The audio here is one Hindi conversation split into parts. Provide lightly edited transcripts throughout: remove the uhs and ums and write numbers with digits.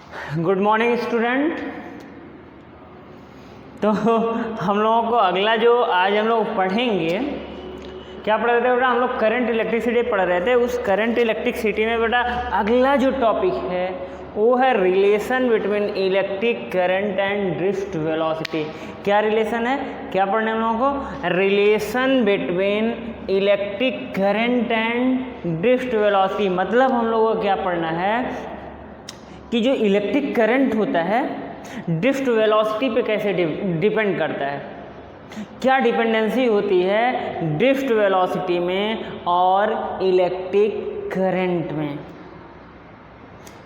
Good morning student. तो हम लोगों को अगला जो आज हम लोग पढ़ेंगे, क्या पढ़ रहे थे बेटा? हम लोग करंट इलेक्ट्रिसिटी पढ़ रहे थे। उस करंट इलेक्ट्रिसिटी में बेटा अगला जो टॉपिक है वो है relation between electric current and drift velocity. क्या रिलेशन है, क्या पढ़ने हम लोगों को? Relation between electric current and drift velocity. मतलब हम लोगों को क्या पढ़ना है कि जो इलेक्ट्रिक करंट होता है ड्रिफ्ट वेलोसिटी पे कैसे डिपेंड करता है, क्या डिपेंडेंसी होती है ड्रिफ्ट वेलोसिटी में और इलेक्ट्रिक करंट में।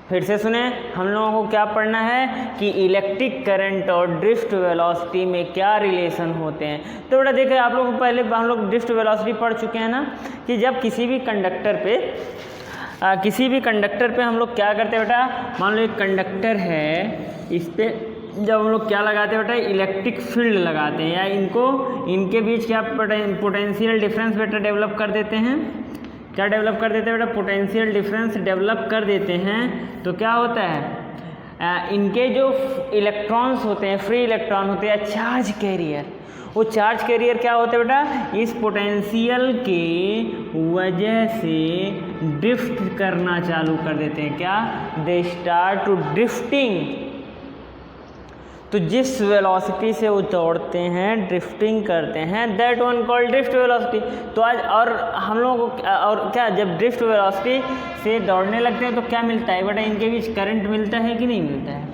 फिर से सुने, हम लोगों को क्या पढ़ना है कि इलेक्ट्रिक करंट और ड्रिफ्ट वेलोसिटी में क्या रिलेशन होते हैं। तो बेटा देखिए, आप लोग पहले हम लोग ड्रिफ्ट वेलोसिटी पढ़ चुके हैं ना कि जब किसी भी कंडक्टर पे हम लोग क्या करते हैं बेटा, मान लो एक कंडक्टर है, इस पे जब हम लोग क्या लगाते हैं बेटा, इलेक्ट्रिक फील्ड लगाते हैं, या इनके बीच क्या पोटेंशियल डिफरेंस बेटा डेवलप कर देते हैं। क्या डेवलप कर देते हैं बेटा? पोटेंशियल डिफरेंस डेवलप कर देते हैं। तो क्या होता है, इनके जो इलेक्ट्रॉन्स होते हैं, फ्री इलेक्ट्रॉन होते हैं, चार्ज कैरियर, वो चार्ज कैरियर क्या होते हैं बेटा, इस पोटेंशियल के वजह से ड्रिफ्ट करना चालू कर देते हैं। क्या? They start to drifting. तो जिस वेलोसिटी से वो दौड़ते हैं, ड्रिफ्टिंग करते हैं, that one called drift velocity. तो आज और हम लोगों को और क्या, जब ड्रिफ्ट वेलोसिटी से दौड़ने लगते हैं तो क्या मिलता है बेटा, इनके बीच करंट मिलता है कि नहीं मिलता है?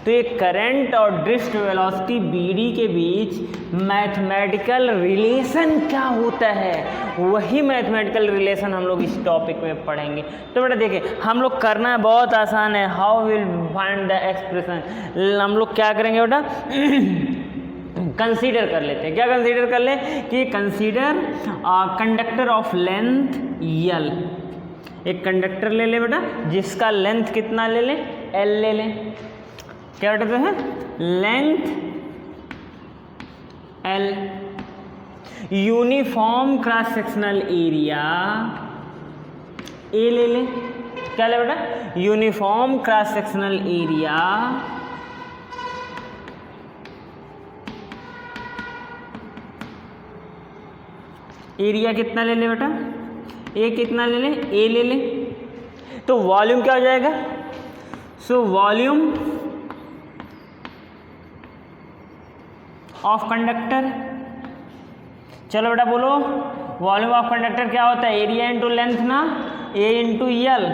तो ये करंट और ड्रिफ्ट वेलोसिटी बीडी के बीच मैथमेटिकल रिलेशन क्या होता है, वही मैथमेटिकल रिलेशन हम लोग इस टॉपिक में पढ़ेंगे। तो बेटा देखिए, हम लोग करना बहुत आसान है। How will find the expression. हम लोग क्या करेंगे बेटा, कंसीडर कर लेते हैं। क्या कंसीडर कर ले कि consider conductor of length L। एक कंडक्टर ले ले बेटा जिसका लेंथ कितना ले ले, L ले ले। क्या बताते हैं? Length L। Uniform cross sectional area A ले ले। क्या ले बेटा? यूनिफॉर्म क्रॉस सेक्शनल एरिया कितना ले ले बेटा? A कितना ले ले? A ले ले। तो वॉल्यूम क्या हो जाएगा? So volume of conductor. चलो बेटा बोलो, वॉल्यूम ऑफ कंडक्टर क्या होता है? एरिया इंटू लेंथ ना, A इंटू L।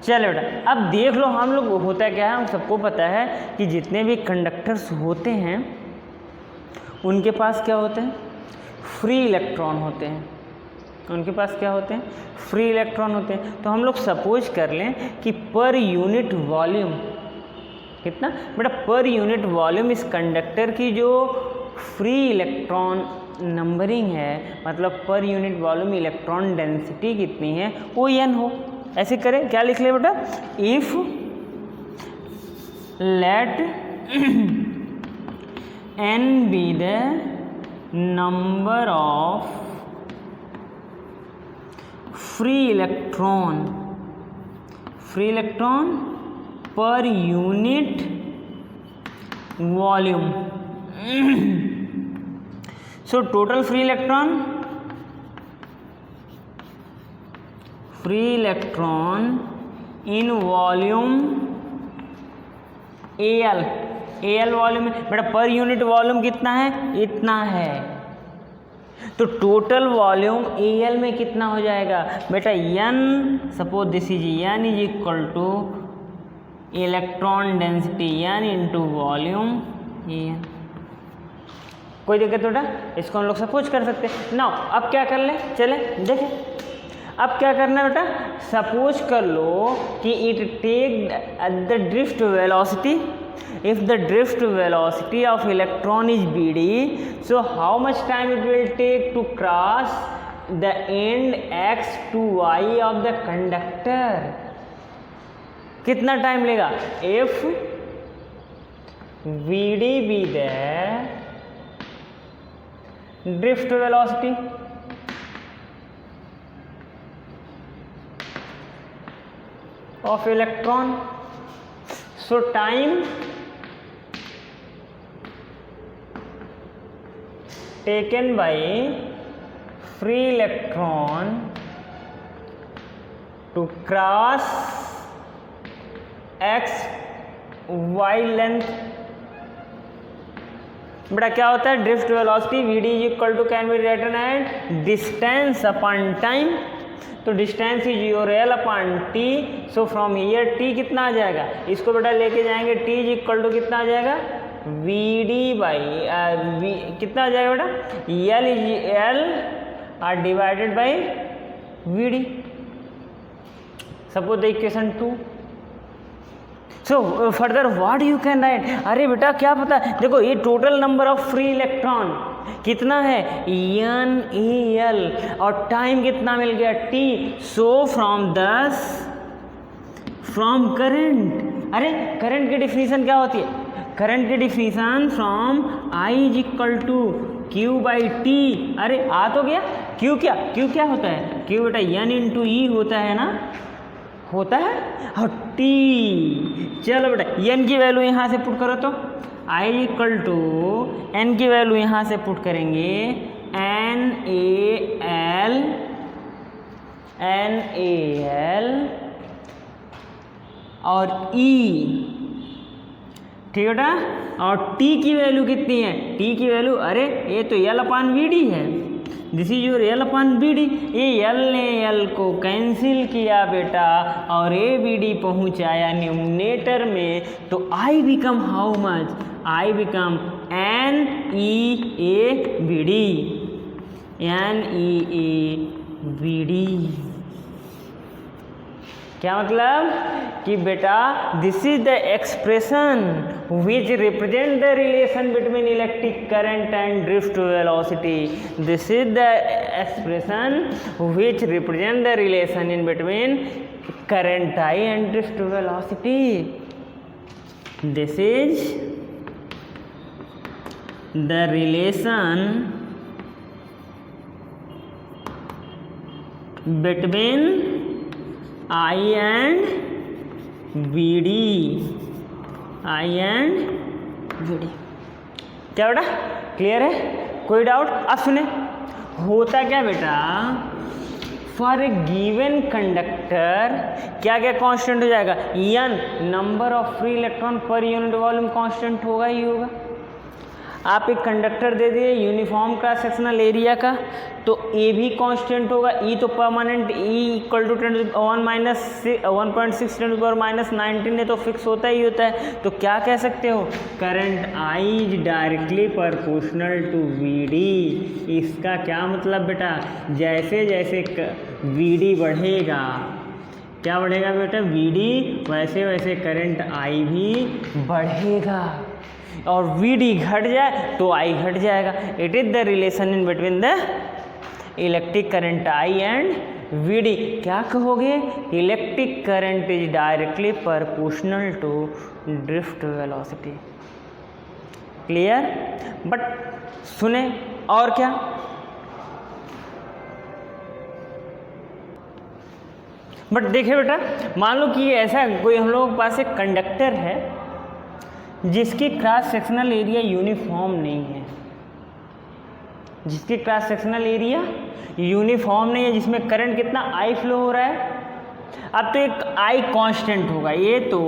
चलो बेटा अब देख लो, हम लोग होता क्या है, हम सबको पता है कि जितने भी कंडक्टर्स होते हैं उनके पास क्या होते हैं, फ्री इलेक्ट्रॉन होते हैं। उनके पास क्या होते हैं? फ्री इलेक्ट्रॉन होते हैं। तो हम लोग सपोज कर लें कि पर यूनिट वॉल्यूम कितना बेटा, पर यूनिट वॉल्यूम इस कंडक्टर की जो फ्री इलेक्ट्रॉन नंबरिंग है, मतलब पर यूनिट वॉल्यूम इलेक्ट्रॉन डेंसिटी कितनी है, वो n हो। ऐसे करें, क्या लिख ले बेटा, if late n be the number of free electron per unit volume. So total free electron in volume AL volume बेटा, पर यूनिट वॉल्यूम कितना है? इतना है। तो टोटल वॉल्यूम AL में कितना हो जाएगा बेटा? n, suppose this is n is equal two electron density n into volume AN। कोई दिक्कत बेटा? इसको हम लोग सपोज कर सकते हैं ना। अब क्या कर ले, चले देखें अब क्या करना है बेटा। सपोज कर लो कि it take the drift velocity, if the drift velocity of electron is bd, so how much time it will take to cross the end x to y of the conductor? कितना टाइम लेगा? if vd be the drift velocity, of electron, so time taken by free electron to cross X Y length. बेटा क्या होता है, drift velocity VD is equal to can be written at distance upon time. तो distance is your L upon T. So from here T कितना आ जाएगा, इसको बेटा लेके जाएंगे, टी इज इक्वल टू कितना आ जाएगा, वी डी बाई कितना आ जाएगा बेटा, L is L R divided by V D. Suppose the equation 2। So further what you can write, अरे बेटा क्या पता, देखो ये total number of free electron कितना है, एन ए एल, और टाइम कितना मिल गया, टी। सो फ्रॉम करंट, अरे करंट की डिफिनीशन क्या होती है, करंट की definition from I is equal to Q by T. अरे आ तो गया, क्यू क्या होता है, क्यू बेटा एन इंटू ई होता है ना, होता है, और टी। चलो बेटा एन की वैल्यू यहाँ से पुट करो, तो आई इक्वल टू एन की वैल्यू यहाँ से पुट करेंगे, एन ए एल और ई, ठीक है बेटा। और टी की वैल्यू कितनी है, टी की वैल्यू, अरे ये तो एल अपान वी डी है, this is your L upon B D. ये एल ने एल को कैंसिल किया बेटा, और ए बी डी पहुँचाया न्यूमरेटर में, तो I become how much, I become N E A B D, N E A B D. क्या मतलब कि बेटा this is the expression which represent the relation between electric current and drift velocity. This is the expression which represent the relation in between current I and drift velocity. This is the relation between I and VD, I and V D. क्या बेटा क्लियर है, कोई डाउट? अब सुने होता क्या बेटा, फॉर ए गिवन कंडक्टर क्या क्या कांस्टेंट हो जाएगा, N number of free electron per unit volume constant होगा ही होगा। आप एक कंडक्टर दे दिए यूनिफॉर्म क्रॉस सेक्शनल एरिया का, तो ए भी कांस्टेंट होगा, ई तो permanent, E equal to 1 minus 1.6 ten power minus 19 है, तो फिक्स होता ही होता है। तो क्या कह सकते हो, current I is directly proportional to V D. इसका क्या मतलब बेटा, जैसे जैसे वी डी बढ़ेगा, क्या बढ़ेगा बेटा, वी डी, वैसे वैसे करंट आई भी बढ़ेगा, और वी डी घट जाए तो आई घट जाएगा। It is the relation in between the electric current I and V D. क्या कहोगे, electric current is directly proportional to drift velocity. Clear? But सुने और क्या, बट देखिए बेटा, मान लो कि ऐसा कोई हम लोगों के पास एक कंडक्टर है जिसकी क्रॉस सेक्शनल एरिया यूनिफॉर्म नहीं है, जिसकी क्रॉस सेक्शनल एरिया यूनिफॉर्म नहीं है, जिसमें करंट कितना आई फ्लो हो रहा है। अब तो एक आई कांस्टेंट होगा, ये तो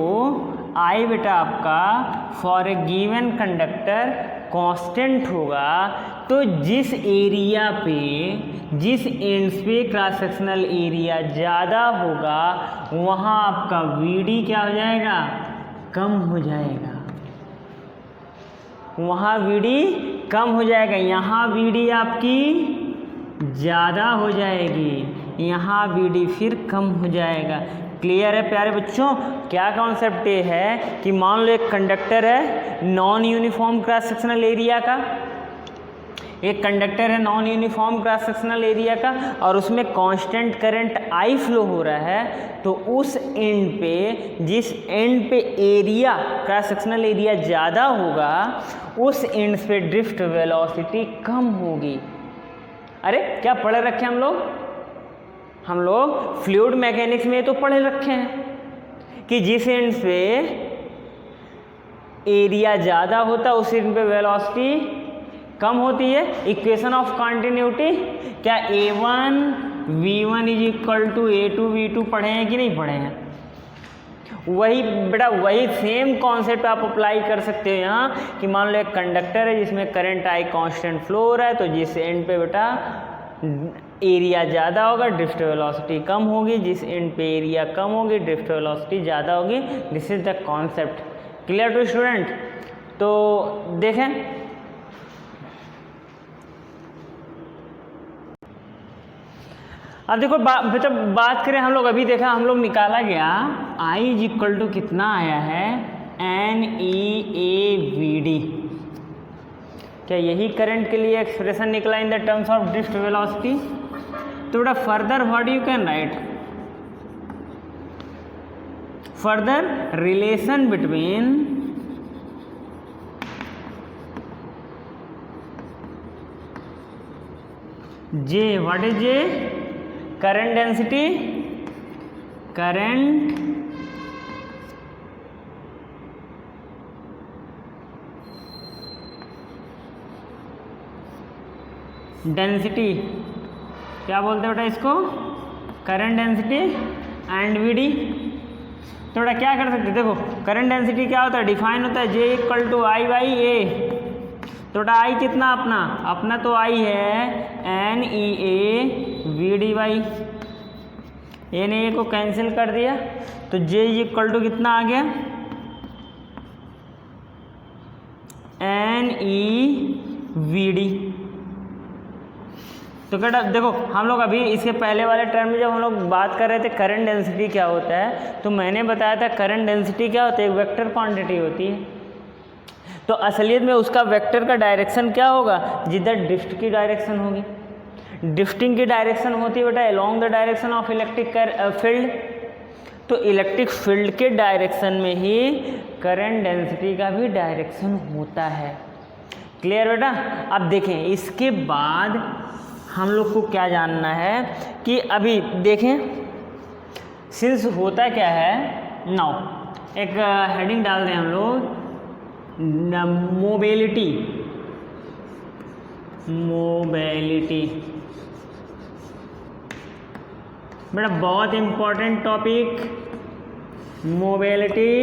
आई बेटा आपका for a given conductor constant होगा। तो जिस एरिया पे, जिस एंड्स पे क्रॉस सेक्शनल एरिया ज़्यादा होगा, वहाँ आपका वी डी क्या हो जाएगा, कम हो जाएगा, वहाँ वी डी कम हो जाएगा, यहाँ वी डी आपकी ज़्यादा हो जाएगी, यहाँ वी डी फिर कम हो जाएगा। क्लियर है प्यारे बच्चों? क्या कॉन्सेप्ट ये है कि मान लो एक कंडक्टर है non uniform cross sectional area का, एक कंडक्टर है non uniform cross sectional area का, और उसमें कांस्टेंट करंट आई फ्लो हो रहा है। तो उस एंड पे, जिस एंड पे एरिया क्रॉस सेक्शनल एरिया ज़्यादा होगा, उस एंड पे ड्रिफ्ट वेलोसिटी कम होगी। अरे क्या पढ़े रखे हम लोग? हम लोग फ्लूइड मैकेनिक्स में तो पढ़े रखे हैं कि जिस एंड पे एरिया ज़्यादा होता है उस इंट पे वेलोसिटी कम होती है। इक्वेशन ऑफ कॉन्टिन्यूटी क्या A1 V1 is equal to A2 V2 पढ़े हैं कि नहीं पढ़े हैं? वही बेटा वही सेम कॉन्सेप्ट आप अप्लाई कर सकते हो यहाँ कि मान लो एक कंडक्टर है जिसमें करंट I कांस्टेंट फ्लो हो रहा है, तो जिस एंड पे बेटा एरिया ज़्यादा होगा ड्रिफ्ट वेलोसिटी कम होगी, जिस एंड पे एरिया कम होगी ड्रिफ्ट वेलोसिटी ज़्यादा होगी। This is the concept. Clear to student? तो देखें अब देखो बेटा बात करें हम लोग, अभी देखा हम लोग निकाला गया I इज इक्वल टू कितना आया है NEAVD। क्या यही करंट के लिए एक्सप्रेशन निकला in the terms of drift velocity? तो बेटा further what you can right, further relation between J, what is J? Current density, current density, क्या बोलते हैं बेटा इसको? Current density and VD। तो बेटा क्या कर सकते, देखो करंट डेंसिटी क्या होता है, डिफाइन होता है J equal to I by A। तो बेटा I कितना अपना तो I है NEAVD बाई A ने A को कैंसिल कर दिया, तो J इक्वल टू कितना आ गया NEVD। तो बेटा देखो हम लोग अभी इसके पहले वाले टर्म में जब हम लोग बात कर रहे थे करंट डेंसिटी क्या होता है, तो मैंने बताया था करंट डेंसिटी क्या होता है, एक वेक्टर क्वांटिटी होती है। तो असलियत में उसका वेक्टर का डायरेक्शन क्या होगा, जिधर ड्रिफ्ट की डायरेक्शन होगी। ड्रिफ्टिंग की डायरेक्शन होती है बेटा along the direction of electric field. तो इलेक्ट्रिक फील्ड के डायरेक्शन में ही करंट डेंसिटी का भी डायरेक्शन होता है। क्लियर बेटा? अब देखें इसके बाद हम लोग को क्या जानना है कि अभी देखें सिंस होता क्या है। नाउ एक हेडिंग डाल दें हम लोग, मोबिलिटी। बेटा बहुत important topic mobility,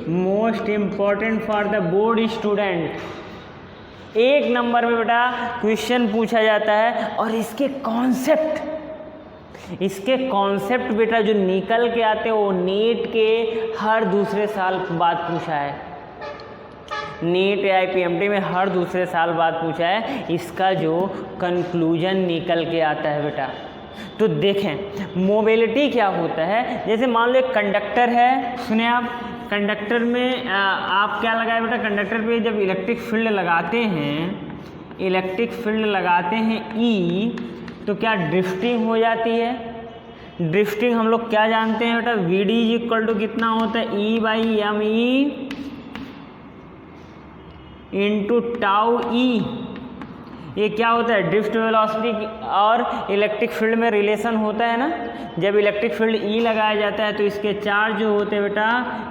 most important for the board student. एक नंबर में बेटा क्वेश्चन पूछा जाता है और इसके कॉन्सेप्ट बेटा जो निकल के आते हैं वो नीट के हर दूसरे साल बाद पूछा है, नीट या IPMT में हर दूसरे साल बाद पूछा है। इसका जो कंक्लूजन निकल के आता है बेटा, तो देखें मोबिलिटी क्या होता है। जैसे मान लो एक कंडक्टर है, सुने आप, कंडक्टर में आप क्या लगाए बेटा, कंडक्टर पे जब इलेक्ट्रिक फील्ड लगाते हैं E, तो क्या ड्रिफ्टिंग हो जाती है। ड्रिफ्टिंग हम लोग क्या जानते हैं बेटा, VD इक्वल टू कितना होता है E/ME इंटू टाउ E। ये क्या होता है, ड्रिफ्ट वेलोसिटी और इलेक्ट्रिक फील्ड में रिलेशन होता है ना। जब इलेक्ट्रिक फील्ड E लगाया जाता है तो इसके चार्ज जो होते हैं बेटा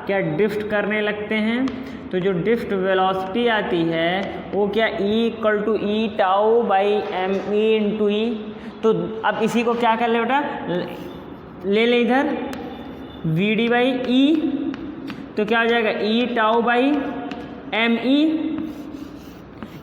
क्या ड्रिफ्ट करने लगते हैं। तो जो ड्रिफ्ट वेलोसिटी आती है वो क्या E equal to E tau by ME into E। तो अब इसी को क्या कर ले बेटा, ले ले इधर VD बाई E, तो क्या हो जाएगा E टाउ बाई ME।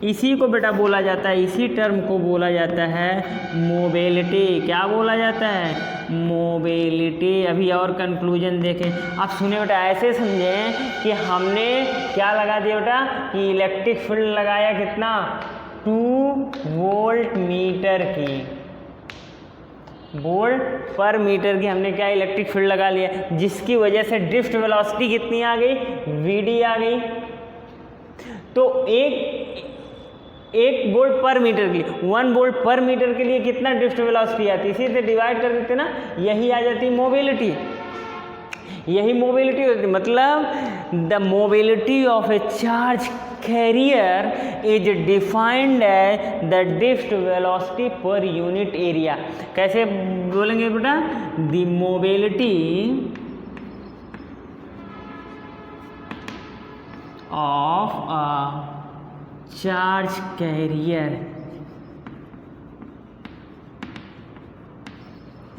इसी को बेटा बोला जाता है, इसी टर्म को बोला जाता है मोबिलिटी। क्या बोला जाता है, मोबिलिटी। अभी और कंक्लूजन देखें, आप सुने बेटा, ऐसे समझें कि हमने क्या लगा दिया बेटा कि इलेक्ट्रिक फील्ड लगाया कितना, 2 वोल्ट मीटर की, वोल्ट पर मीटर की हमने क्या इलेक्ट्रिक फील्ड लगा लिया, जिसकी वजह से ड्रिफ्ट वेलोसिटी कितनी आ गई, VD आ गई। तो एक वोल्ट पर मीटर के लिए, 1 वोल्ट पर मीटर के लिए कितना ड्रिफ्ट वेलोसिटी आती है, इसी से डिवाइड कर देते ना, यही आ जाती मोबिलिटी। यही मोबिलिटी होती, मतलब the mobility of a charge carrier is defined as the drift velocity per unit area. कैसे बोलेंगे बेटा, the mobility of a charge carrier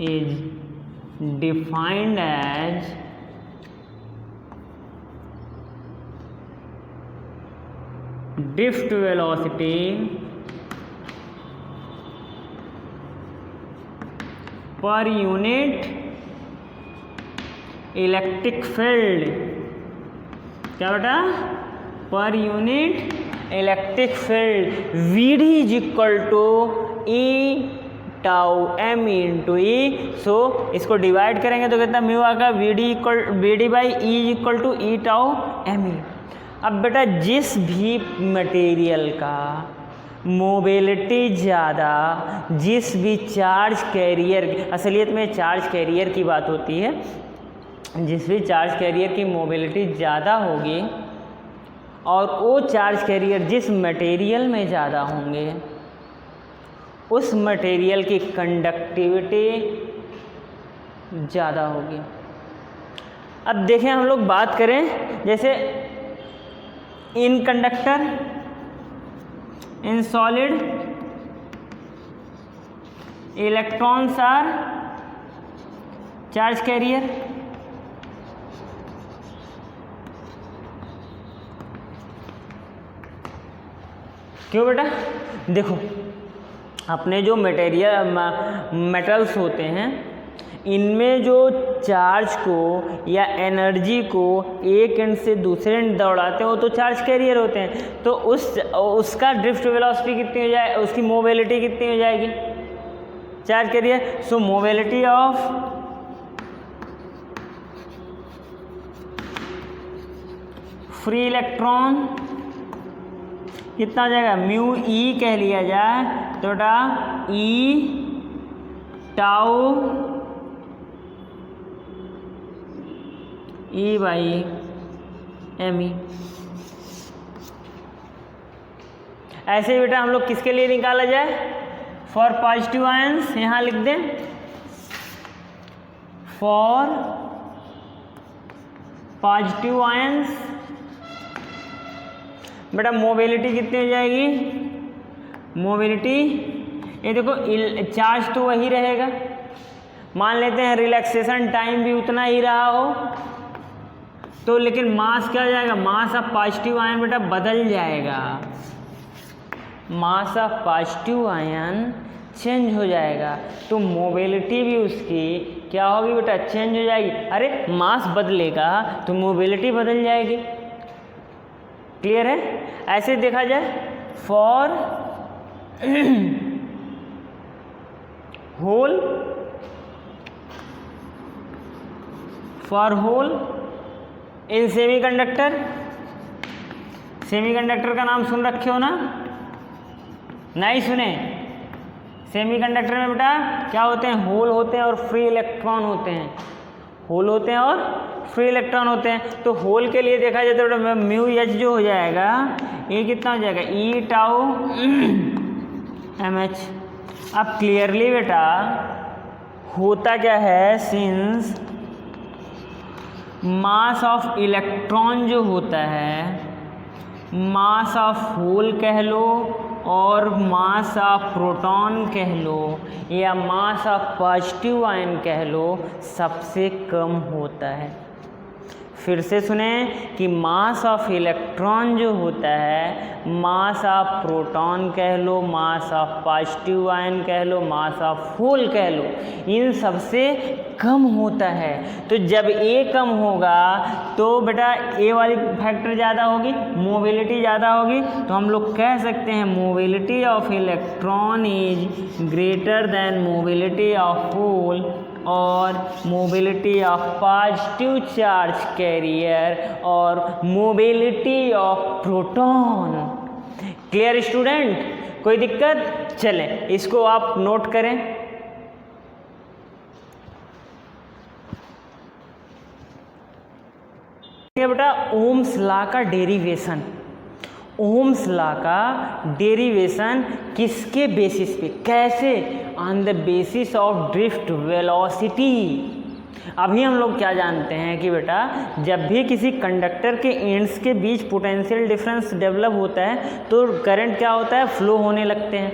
is defined as drift velocity per unit electric field, क्या बेटा, per unit electric field Vd is equal to E tau M into E. So इसको डिवाइड करेंगे तो कितना म्यू आएगा, Vd by E equal to E tau M E. अब बेटा जिस भी मटेरियल का मोबिलिटी ज़्यादा, जिस भी चार्ज कैरियर, असलियत में चार्ज कैरियर की बात होती है, जिस भी चार्ज कैरियर की मोबिलिटी ज़्यादा होगी और वो चार्ज कैरियर जिस मटेरियल में ज़्यादा होंगे उस मटेरियल की कंडक्टिविटी ज़्यादा होगी। अब देखें, हम लोग बात करें जैसे in conductor, in solid electrons are charge carrier. क्यों बेटा, देखो अपने जो मेटल्स होते हैं इनमें जो चार्ज को या एनर्जी को एक एंड से दूसरे एंड दौड़ाते हैं वो तो चार्ज कैरियर होते हैं। तो उसका ड्रिफ्ट वेलोसिटी कितनी हो जाए, उसकी मोबिलिटी कितनी हो जाएगी, charge carrier. So mobility of free electron कितना हो जाएगा, म्यू ई कह लिया जाए तो बेटा E tau E by M E. ऐसे ही बेटा हम लोग किसके लिए निकाला जाए, फॉर पॉजिटिव आयंस, यहाँ लिख दें फॉर पॉजिटिव आयंस बेटा मोबिलिटी कितनी हो जाएगी, मोबिलिटी ये देखो चार्ज तो वही रहेगा, मान लेते हैं रिलैक्सेशन टाइम भी उतना ही रहा हो तो, लेकिन मास क्या हो जाएगा, मास ऑफ पॉजिटिव आयन बेटा बदल जाएगा, mass of positive ion change हो जाएगा तो मोबिलिटी भी उसकी क्या होगी बेटा, चेंज हो जाएगी। अरे मास बदलेगा तो मोबिलिटी बदल जाएगी। क्लियर है। ऐसे देखा जाए for hole, for hole in semiconductor, semiconductor का नाम सुन रखे हो ना, नहीं सुने, सेमीकंडक्टर में बेटा क्या होते हैं, होल होते हैं और फ्री इलेक्ट्रॉन होते हैं, होल होते हैं और फ्री इलेक्ट्रॉन होते हैं। तो होल के लिए देखा जाए तो बेटा म्यू एच जो हो जाएगा ये कितना हो जाएगा, ई टाउ एम एच। अब क्लियरली बेटा होता क्या है, सिंस मास ऑफ इलेक्ट्रॉन जो होता है, मास ऑफ होल कह लो और मास ऑफ प्रोटॉन कह लो या मास ऑफ पॉजिटिव आयन कह लो, सबसे कम होता है। फिर से सुने कि मास ऑफ इलेक्ट्रॉन जो होता है, मास ऑफ प्रोटॉन कह लो, मास ऑफ पॉजिटिव आयन कह लो, मास ऑफ होल कह लो, इन सबसे कम होता है। तो जब ए कम होगा तो बेटा ए वाली फैक्टर ज़्यादा होगी, मोबिलिटी ज़्यादा होगी, तो हम लोग कह सकते हैं mobility of electron is greater than mobility of hole और mobility of positive charge carrier और mobility of proton. Clear student, कोई दिक्कत? चलें इसको आप नोट करें। बेटा ओम्स लॉ का डेरिवेशन, ओम्स लॉ का डेरिवेशन किसके बेसिस पे, कैसे? On the basis of drift velocity. अभी हम लोग क्या जानते हैं कि बेटा जब भी किसी कंडक्टर के एंड्स के बीच पोटेंशियल डिफरेंस डेवलप होता है तो करंट क्या होता है, फ्लो होने लगते हैं।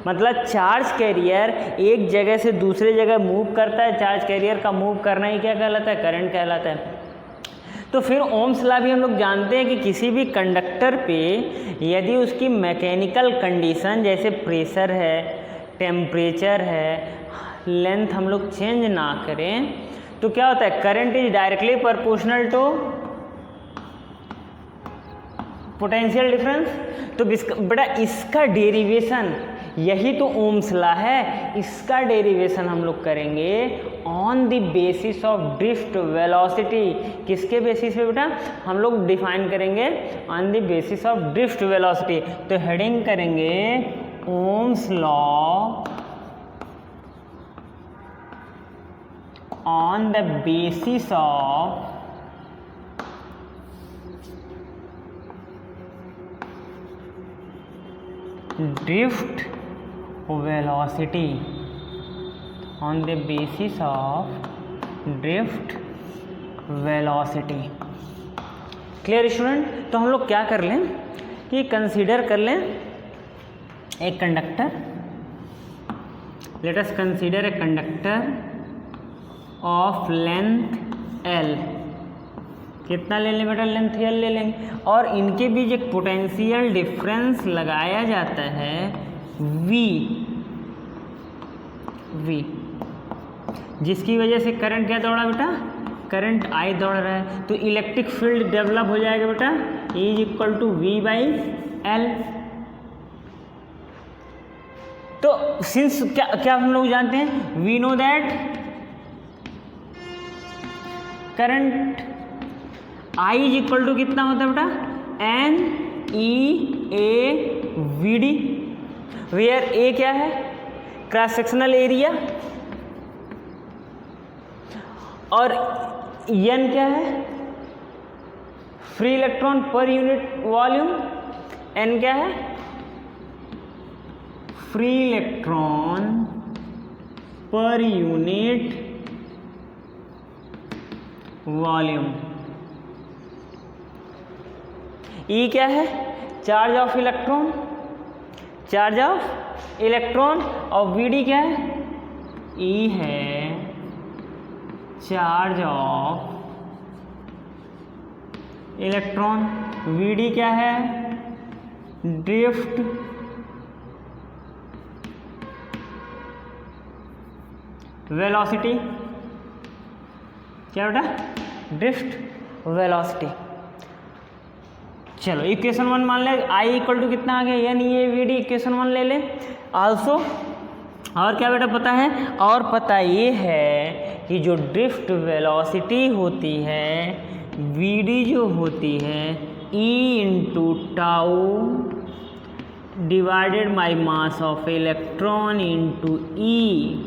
मतलब चार्ज कैरियर एक जगह से दूसरे जगह मूव करता है, चार्ज कैरियर का मूव करना ही क्या कहलाता है, करंट कहलाता है। तो फिर ओम्स लॉ भी हम लोग जानते हैं कि किसी भी कंडक्टर पे यदि उसकी मैकेनिकल कंडीशन जैसे प्रेशर है, टेम्परेचर है, लेंथ हम लोग चेंज ना करें तो क्या होता है, current is directly proportional to potential difference. तो बेटा इसका डेरिवेशन, यही तो ओम्स लॉ है, इसका डेरिवेशन हम लोग करेंगे on the basis of drift velocity. किसके बेसिस पे बेटा, हम लोग डिफाइन करेंगे on the basis of drift velocity. तो हेडिंग करेंगे Ohm's law on the basis of drift velocity, on the basis of drift velocity। Clear student? तो हम लोग क्या कर लें कि कंसीडर कर लें एक conductor, let us consider a conductor of length L. कितना ले लें बेटा, लेंथ एल ले लेंगे, और इनके बीच एक पोटेंशियल डिफरेंस लगाया जाता है वी, जिसकी वजह से करंट क्या दौड़ा बेटा, करंट आई दौड़ रहा है। तो इलेक्ट्रिक फील्ड डेवलप हो जाएगा बेटा is equal to V by L. तो सिंस क्या हम लोग जानते हैं, we know that current I is equal to कितना होता है बेटा, N E A V D, where A क्या है, क्रॉस सेक्शनल एरिया, और एन क्या है, free electron per unit volume, N क्या है, free electron per unit volume. E क्या है, charge of electron, charge of electron, और वी डी क्या है, ई है charge of electron, V D क्या है, ड्रिफ्ट वेलोसिटी, क्या बेटा, ड्रिफ्ट वेलोसिटी। चलो इक्वेशन 1 मान ले, आई इक्वल टू कितना आ गया, N E A V D, equation 1 ले ले। आल्सो और क्या बेटा पता है, और पता ये है कि जो ड्रिफ्ट वेलोसिटी होती है, वी डी जो होती है, E into tau divided by mass of electron into E,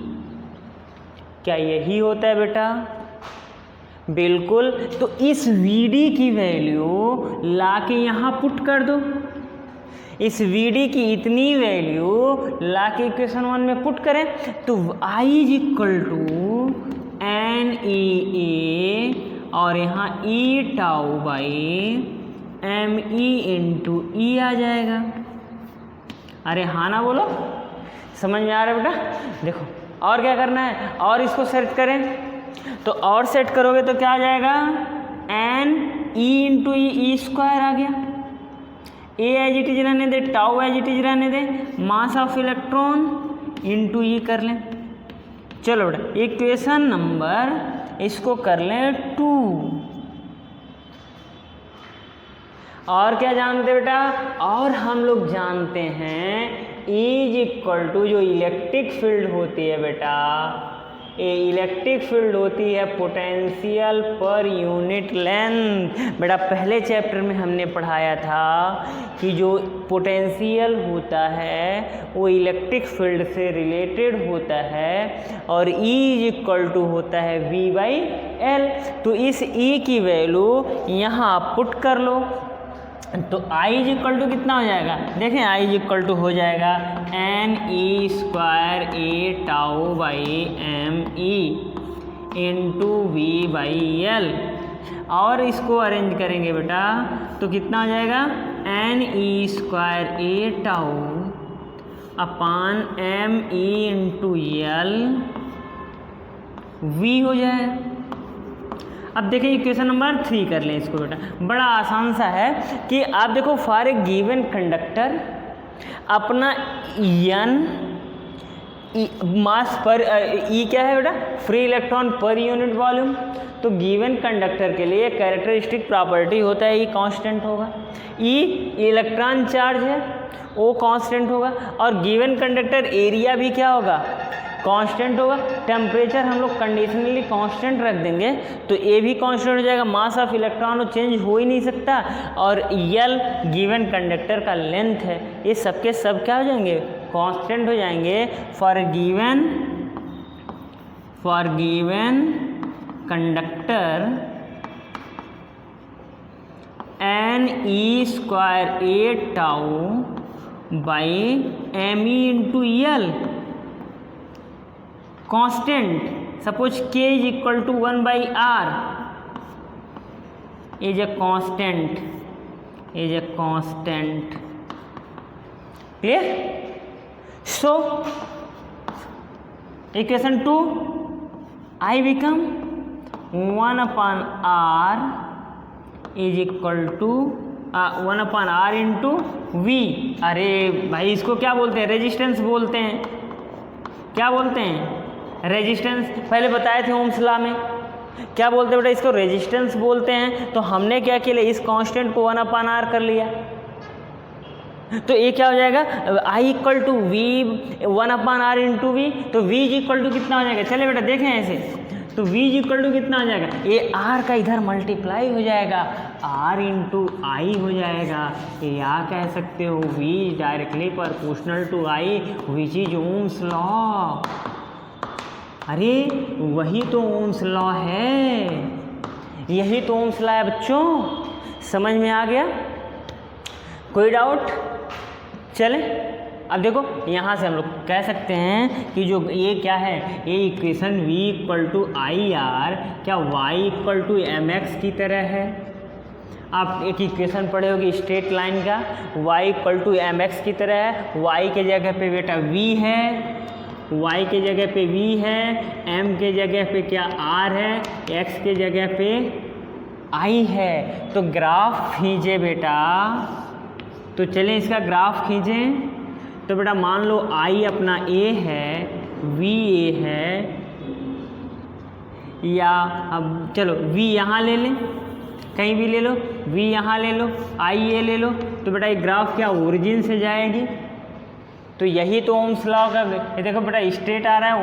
क्या यही होता है बेटा, बिल्कुल। तो इस Vd की वैल्यू ला के यहाँ पुट कर दो, इस Vd की इतनी वैल्यू ला के इक्वेशन 1 में पुट करें तो I is equal to N E A, और यहाँ E tau by M E into E आ जाएगा। अरे हाँ ना बोलो, समझ में आ रहा है बेटा? देखो और क्या करना है, और इसको सेट करें, तो और सेट करोगे तो क्या आ जाएगा, एन ई इंटू ई स्क्वायर आ गया, ए एज इट इज रहने दे, टाउ एज इट इज रहने दे, मास ऑफ इलेक्ट्रॉन इंटू ई कर लें। चलो बेटा इक्वेशन नंबर इसको कर लें 2। और क्या जानते बेटा, और हम लोग जानते हैं इज इक्वल टू जो इलेक्ट्रिक फील्ड होती है बेटा, ये इलेक्ट्रिक फील्ड होती है पोटेंशियल पर यूनिट लेंथ। बेटा पहले चैप्टर में हमने पढ़ाया था कि जो पोटेंशियल होता है वो इलेक्ट्रिक फील्ड से रिलेटेड होता है, और E इज इक्वल टू होता है V बाई एल। तो इस E की वैल्यू यहाँ आप पुट कर लो, तो I इज इक्वल टू कितना हो जाएगा, देखें I इज इक्वल टू हो जाएगा N E square A tau by M E. Into V by L, और इसको अरेंज करेंगे बेटा तो कितना हो जाएगा N E square A tau upon M E into L V हो जाए। अब देखिए इक्वेशन नंबर 3 कर लें इसको बेटा, बड़ा आसान सा है कि आप देखो फॉर ए गिवन कंडक्टर अपना एन मास पर ई क्या है बेटा free electron per unit volume, तो गिवन कंडक्टर के लिए कैरेक्टरिस्टिक प्रॉपर्टी होता है ई कांस्टेंट होगा, ई इलेक्ट्रॉन चार्ज है ओ कांस्टेंट होगा, और गिवन कंडक्टर एरिया भी क्या होगा कांस्टेंट होगा, टेम्परेचर हम लोग कंडीशनली कांस्टेंट रख देंगे तो ए भी कांस्टेंट हो जाएगा, मास ऑफ इलेक्ट्रॉन चेंज हो ही नहीं सकता, और एल गिवन कंडक्टर का लेंथ है, ये सबके सब क्या हो जाएंगे कांस्टेंट हो जाएंगे for given conductor N E square A tau by M E into L constant, suppose k is equal to 1 by R is a constant clear. So equation 2 I become 1 upon R is equal to 1 upon R into V. अरे भाई इसको क्या बोलते हैं रेजिस्टेंस बोलते हैं, क्या बोलते हैं रेजिस्टेंस, पहले बताए थे ओम्स लॉ में क्या बोलते हैं बेटा इसको रेजिस्टेंस बोलते हैं। तो हमने क्या किया इस कांस्टेंट को 1 अपान आर कर लिया, तो ये क्या हो जाएगा I equal to V 1 upon R into V, तो वी इज इक्वल टू कितना हो जाएगा, चले बेटा देखें ऐसे, तो v इज इक्वल टू कितना हो जाएगा, ये r का इधर मल्टीप्लाई हो जाएगा r इंटू आई हो जाएगा, या कह सकते हो v directly proportional to i which is Ohm's law. अरे वही तो ओम्स लॉ है, यही तो ओम्स लॉ है बच्चों, समझ में आ गया कोई डाउट। चले अब देखो यहाँ से हम लोग कह सकते हैं कि जो ये क्या है ये equation v equal to I R क्या y equal to M X की तरह है। आप एक इक्वेशन पढ़े होगी स्ट्रेट लाइन का y equal to M X की तरह है, y के जगह पे बेटा v है, y के जगह पे v है, m के जगह पे क्या r है, x के जगह पे i है। तो ग्राफ खींचे बेटा, तो चलें इसका ग्राफ खींचें। तो बेटा मान लो I अपना A है, V A है, या अब चलो V यहाँ ले लें, कहीं भी ले लो, V यहाँ ले लो, I A ले लो, तो बेटा ये ग्राफ क्या ओरिजिन से जाएगी, तो यही तो ओम्स लॉ का। ये देखो बेटा स्ट्रेट आ रहा है,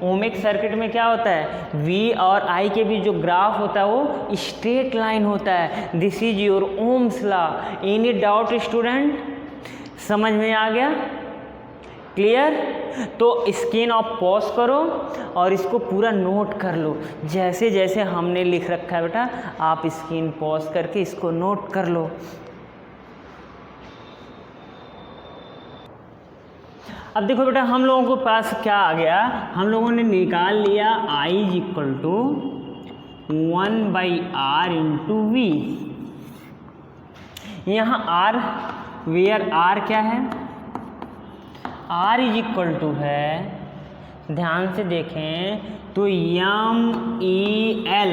ओमिक सर्किट में क्या होता है V और I के बीच जो ग्राफ होता है वो स्ट्रेट लाइन होता है। This is your Ohm's law. Any doubt student, समझ में आ गया क्लियर। तो स्क्रीन ऑफ पॉज करो और इसको पूरा नोट कर लो, जैसे जैसे हमने लिख रखा है बेटा आप स्क्रीन पॉज करके इसको नोट कर लो। अब देखो बेटा हम लोगों के पास क्या आ गया, हम लोगों ने निकाल लिया I is equal to 1 by R into V. यहाँ R वेयर R क्या है, R इज इक्वल टू है, ध्यान से देखें तो MEL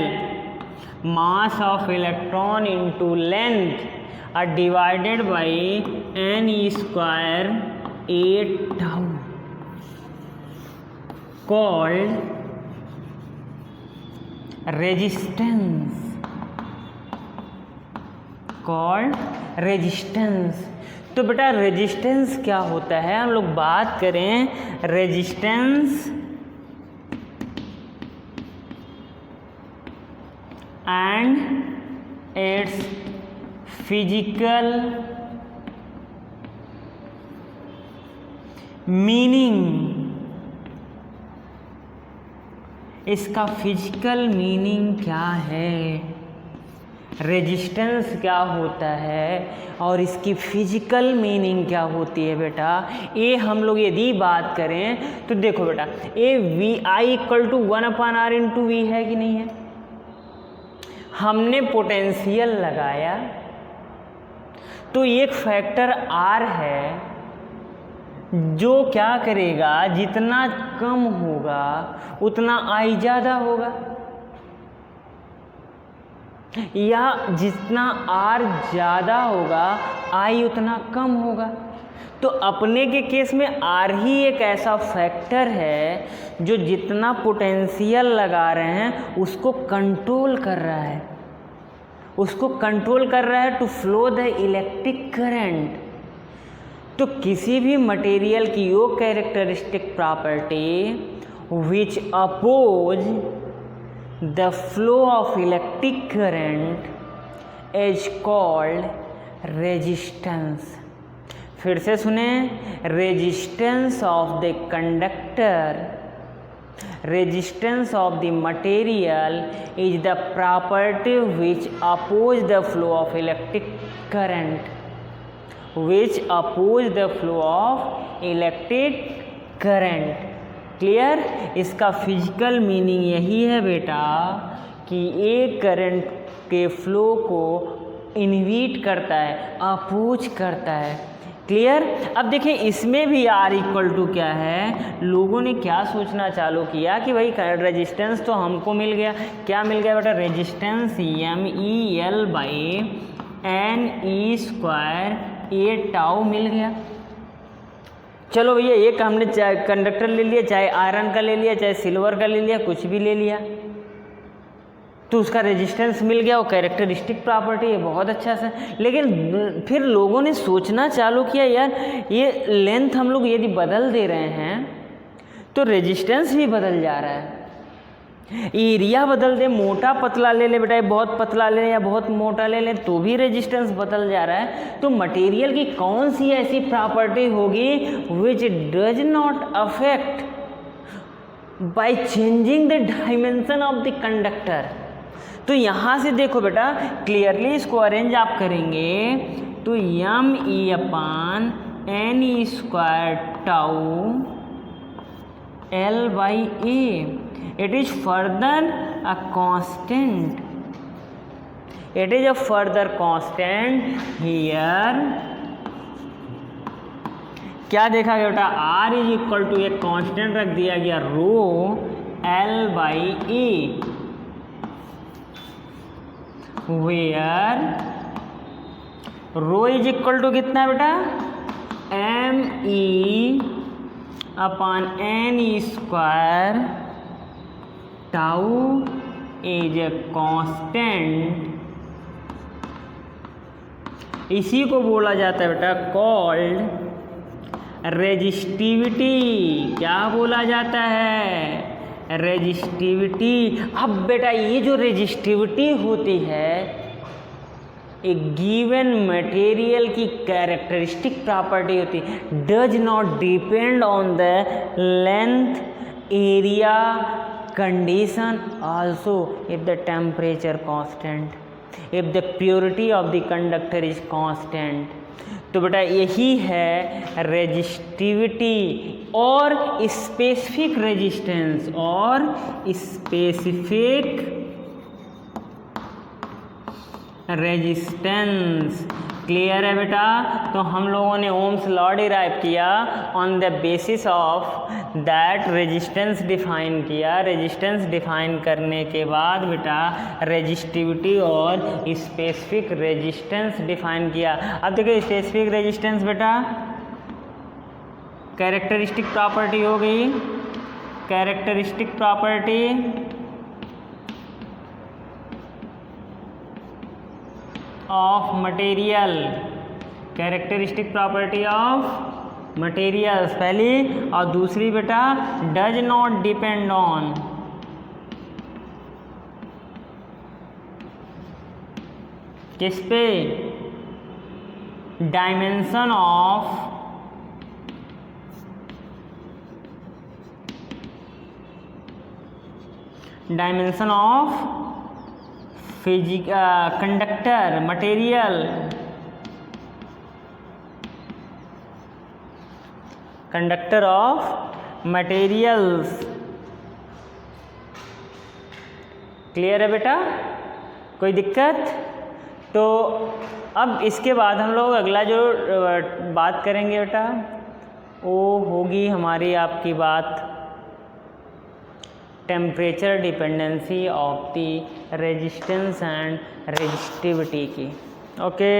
mass of electron into length R divided by n square 8 tau called resistance. तो बेटा रेजिस्टेंस क्या होता है, हम लोग बात करें resistance and it's physical meaning. इसका फिजिकल मीनिंग क्या है, रेजिस्टेंस क्या होता है और इसकी फिजिकल मीनिंग क्या होती है बेटा, ये हम लोग यदि बात करें तो देखो बेटा, ये V I equal to 1/r into V है कि नहीं है। हमने पोटेंशियल लगाया तो एक फैक्टर आर है जो क्या करेगा, जितना कम होगा उतना आई ज़्यादा होगा, या जितना आर ज़्यादा होगा आई उतना कम होगा। तो अपने के केस में आर ही एक ऐसा फैक्टर है जो जितना पोटेंशियल लगा रहे हैं उसको कंट्रोल कर रहा है, उसको कंट्रोल कर रहा है to flow the electric current. तो किसी भी मटेरियल की वो characteristic property which oppose the flow of electric current is called resistance. फिर से सुने, resistance of the conductor, resistance of the material is the property which oppose the flow of electric current, which oppose the flow of electric current। Clear. इसका फिजिकल मीनिंग यही है बेटा कि एक करंट के फ्लो को इनहिबिट करता है, अपोज करता है। क्लियर। अब देखिए इसमें भी R इक्वल टू क्या है, लोगों ने क्या सोचना चालू किया कि भाई रेजिस्टेंस तो हमको मिल गया, क्या मिल गया बेटा, रेजिस्टेंस MEL/NE² ये टाउ मिल गया। चलो भैया एक हमने चाहे कंडक्टर ले लिया, चाहे आयरन का ले लिया, चाहे सिल्वर का ले लिया, कुछ भी ले लिया, तो उसका रेजिस्टेंस मिल गया, वो कैरेक्टरिस्टिक प्रॉपर्टी है, बहुत अच्छा सा। लेकिन फिर लोगों ने सोचना चालू किया, यार ये लेंथ हम लोग यदि बदल दे रहे हैं तो रेजिस्टेंस भी बदल जा रहा है, एरिया बदल दे, मोटा पतला ले ले बेटा, बहुत पतला ले या बहुत मोटा ले ले तो भी रेजिस्टेंस बदल जा रहा है। तो मटेरियल की कौन सी ऐसी प्रॉपर्टी होगी which does not affect by changing the dimension of the conductor. तो यहाँ से देखो बेटा क्लियरली इसको अरेंज आप करेंगे तो ME/NE² tau L/A, it is further a constant, it is a further constant here। क्या देखा गया बेटा, R इज इक्वल टू एक कांस्टेंट रख दिया गया rho L/A, where rho is equal to कितना है बेटा, ME/NE² tau is a constant. इसी को बोला जाता है बेटा कॉल्ड रेजिस्टिविटी। क्या बोला जाता है, रेजिस्टिविटी। अब बेटा ये जो रेजिस्टिविटी होती है एक गिवन मटेरियल की कैरेक्टरिस्टिक प्रॉपर्टी होती है, does not depend on the length, area, condition, also if the temperature constant, if the purity of the conductor is constant। तो बेटा यही है रेजिस्टिविटी और स्पेसिफिक रेजिस्टेंस और स्पेसिफिक रेजिस्टेंस। क्लियर है बेटा। तो हम लोगों ने ओम्स लॉ डिराइव किया on the basis of that, resistance define किया। रेजिस्टेंस डिफाइन करने के बाद बेटा रेजिस्टिविटी और स्पेसिफिक रेजिस्टेंस डिफाइन किया। अब देखिए स्पेसिफिक रेजिस्टेंस बेटा कैरेक्टरिस्टिक प्रॉपर्टी हो गई, characteristic property of material, characteristic property of materials पहली, और दूसरी बेटा डज नॉट डिपेंड ऑन, किस पे, dimension of conductor material, conductor of materials. Clear है बेटा, कोई दिक्कत? तो अब इसके बाद हम लोग अगला जो बात करेंगे बेटा वो होगी हमारी आपकी बात temperature dependency of the resistance and resistivity की। ओके।